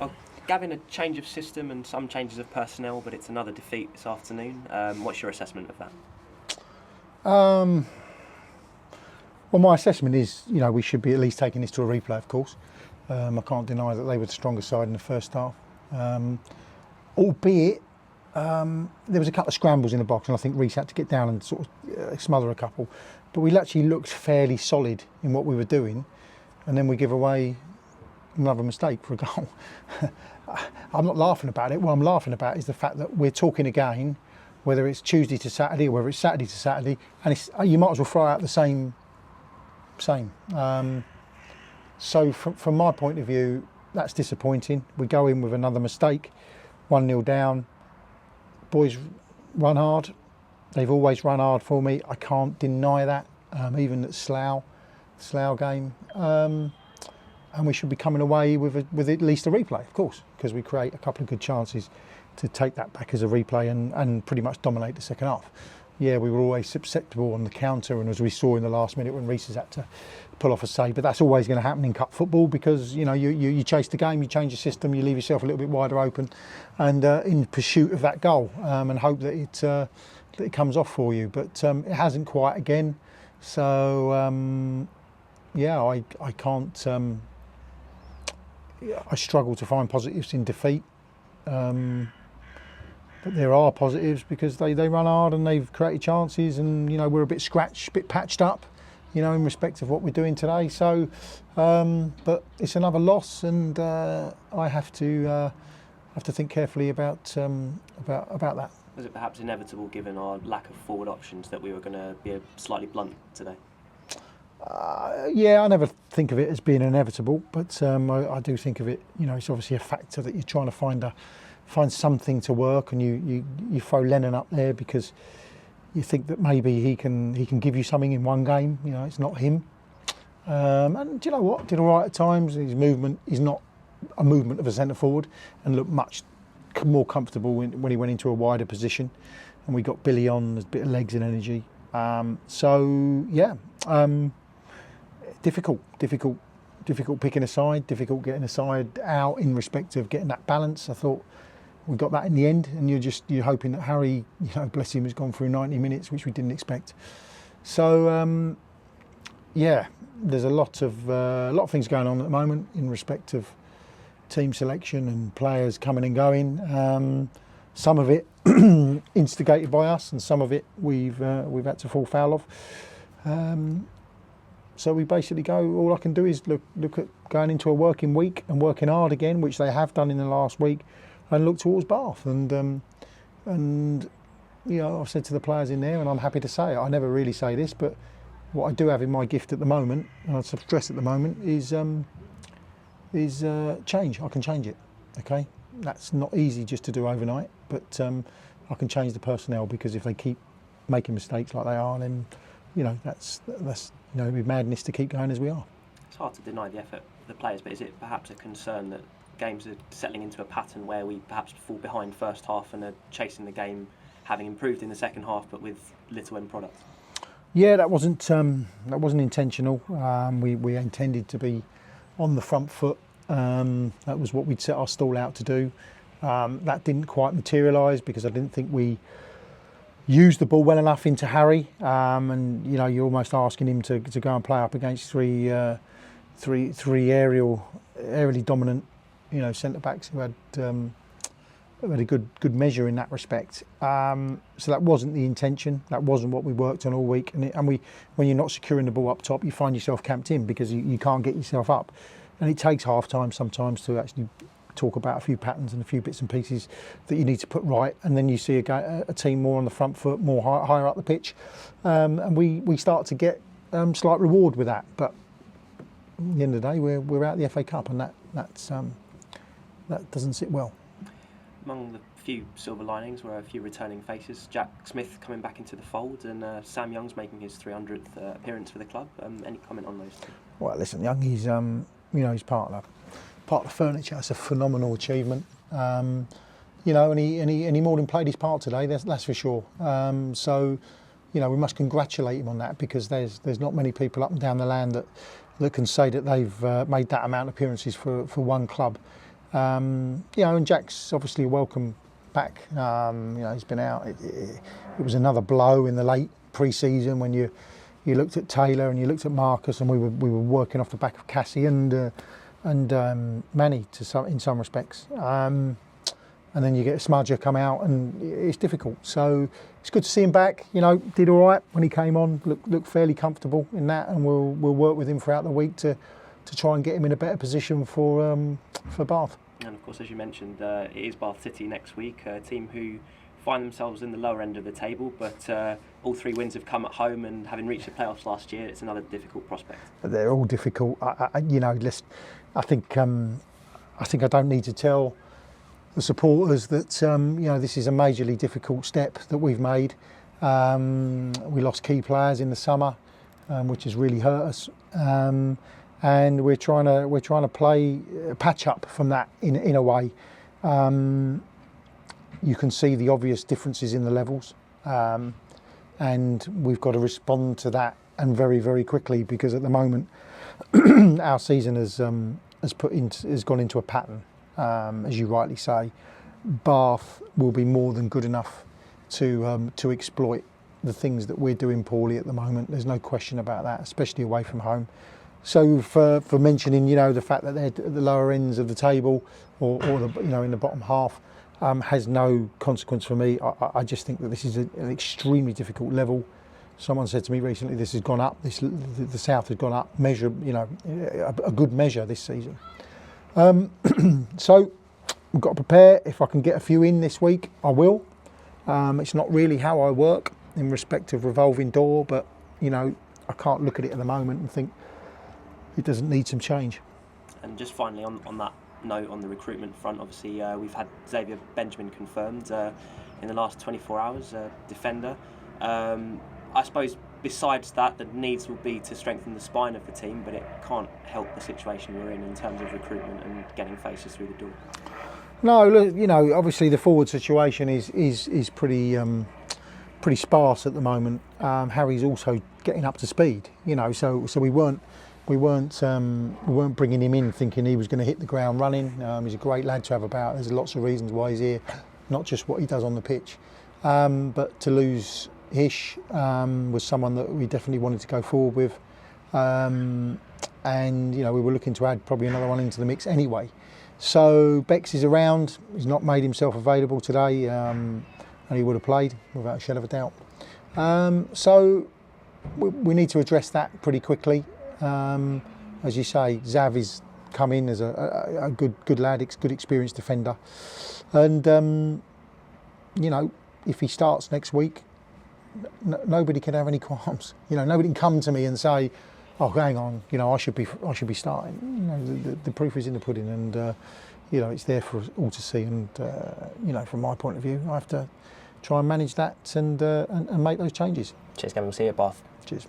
Well, Gavin, a change of system and some changes of personnel, but it's another defeat this afternoon. What's your assessment of that? Well, my assessment is, we should be at least taking this to a replay, of course. I can't deny that they were the stronger side in the first half. Albeit, there was a couple of scrambles in the box, and I think Reece had to get down and sort of smother a couple. But we actually looked fairly solid in what we were doing, and then we give away another mistake for a goal. I'm not laughing about it. What I'm laughing about is the fact that we're talking again, whether it's Tuesday to Saturday or whether it's Saturday to Saturday, and you might as well throw out the same. So from my point of view, that's disappointing. We go in with another mistake, 1-0 down. Boys run hard. They've always run hard for me. I can't deny that, even at Slough game. And we should be coming away with at least a replay, of course, because we create a couple of good chances to take that back as a replay and pretty much dominate the second half. Yeah, we were always susceptible on the counter, and as we saw in the last minute when Reece has had to pull off a save, but that's always going to happen in cup football because you chase the game, you change the system, you leave yourself a little bit wider open, and in pursuit of that goal, and hope that it comes off for you. But it hasn't quite again. So I can't. I struggle to find positives in defeat. But there are positives because they run hard and they've created chances, and we're a bit scratched, a bit patched up, in respect of what we're doing today. So, but it's another loss, and I have to think carefully about that. Was it perhaps inevitable, given our lack of forward options, that we were going to be slightly blunt today? Yeah, I never think of it as being inevitable, but I do think of it. It's obviously a factor that you're trying to find something to work, and you throw Lennon up there because you think that maybe he can give you something in one game. It's not him. And do you know what? Did all right at times. His movement is not a movement of a centre forward, and looked much more comfortable when he went into a wider position. And we got Billy on, there's a bit of legs and energy. Difficult picking a side, difficult getting a side out in respect of getting that balance. I thought we got that in the end, and you're hoping that Harry, bless him, has gone through 90 minutes, which we didn't expect. So there's a lot of things going on at the moment in respect of team selection and players coming and going. Some of it instigated by us, and some of it we've had to fall foul of. So we basically all I can do is look at going into a working week and working hard again, which they have done in the last week, and look towards Bath. And I've said to the players in there, and I'm happy to say it, I never really say this, but what I do have in my gift at the moment, and I stress at the moment, is change. I can change it, okay? That's not easy just to do overnight, but I can change the personnel, because if they keep making mistakes like they are, then that's it'd be madness to keep going as we are. It's hard to deny the effort of the players, but is it perhaps a concern that games are settling into a pattern where we perhaps fall behind first half and are chasing the game, having improved in the second half, but with little end product? Yeah, that wasn't intentional. We intended to be on the front foot. That was what we'd set our stall out to do. That didn't quite materialise because I didn't think we used the ball well enough into Harry, and you're almost asking him to go and play up against three aerially dominant centre backs who had a good measure in that respect. So that wasn't the intention. That wasn't what we worked on all week. And when you're not securing the ball up top, you find yourself camped in because you can't get yourself up, and it takes half time sometimes to actually talk about a few patterns and a few bits and pieces that you need to put right, and then you see a team more on the front foot, more higher up the pitch, and we start to get slight reward with that. But at the end of the day, we're out of the FA Cup, and that doesn't sit well. Among the few silver linings were a few returning faces. Jack Smith coming back into the fold, and Sam Young's making his 300th appearance for the club. Any comment on those two? Well, listen, Young, he's part of the furniture. It's a phenomenal achievement, and he more than played his part today. That's for sure. So, we must congratulate him on that, because there's not many people up and down the land that can say that they've made that amount of appearances for one club And Jack's obviously welcome back. He's been out. It was another blow in the late pre-season when you looked at Taylor and you looked at Marcus, and we were working off the back of Cassie and Manny in some respects. And then you get a Smudger come out, and it's difficult. So it's good to see him back. Did all right when he came on. Looked fairly comfortable in that, and we'll work with him throughout the week to try and get him in a better position for Bath. And of course, as you mentioned, it is Bath City next week, a team who find themselves in the lower end of the table, but all 3 wins have come at home, and having reached the playoffs last year, it's another difficult prospect. They're all difficult. I think I don't need to tell the supporters that this is a majorly difficult step that we've made. We lost key players in the summer, which has really hurt us, and we're trying to play patch up from that in a way. You can see the obvious differences in the levels, and we've got to respond to that, and very, very quickly, because at the moment our season has gone into a pattern. As you rightly say, Bath will be more than good enough to exploit the things that we're doing poorly at the moment. There's no question about that, especially away from home. So for mentioning, the fact that they're at the lower ends of the table or the, in the bottom half, has no consequence for me. I just think that this is an extremely difficult level. Someone said to me recently, this has gone up. The South has gone up. Measure, a good measure this season. So we've got to prepare. If I can get a few in this week, I will. It's not really how I work in respect of revolving door, but I can't look at it at the moment and think it doesn't need some change. And just finally on that note, on the recruitment front, obviously we've had Xavier Benjamin confirmed in the last 24 hours, defender. I suppose besides that, the needs will be to strengthen the spine of the team, but it can't help the situation we're in terms of recruitment and getting faces through the door. No, look, obviously the forward situation is pretty sparse at the moment. Harry's also getting up to speed, so we weren't bringing him in thinking he was going to hit the ground running. He's a great lad to have about. There's lots of reasons why he's here, not just what he does on the pitch, but to lose Hish was someone that we definitely wanted to go forward with, and we were looking to add probably another one into the mix anyway. So Bex is around. He's not made himself available today, and he would have played without a shadow of a doubt. So we need to address that pretty quickly. As you say, Zav has come in as a good lad, good experienced defender, and if he starts next week, nobody can have any qualms. Nobody can come to me and say, "Oh, hang on, I should be starting." The proof is in the pudding, and it's there for us all to see. And from my point of view, I have to try and manage that and make those changes. Cheers, Gavin. We'll see you at Bath. Cheers.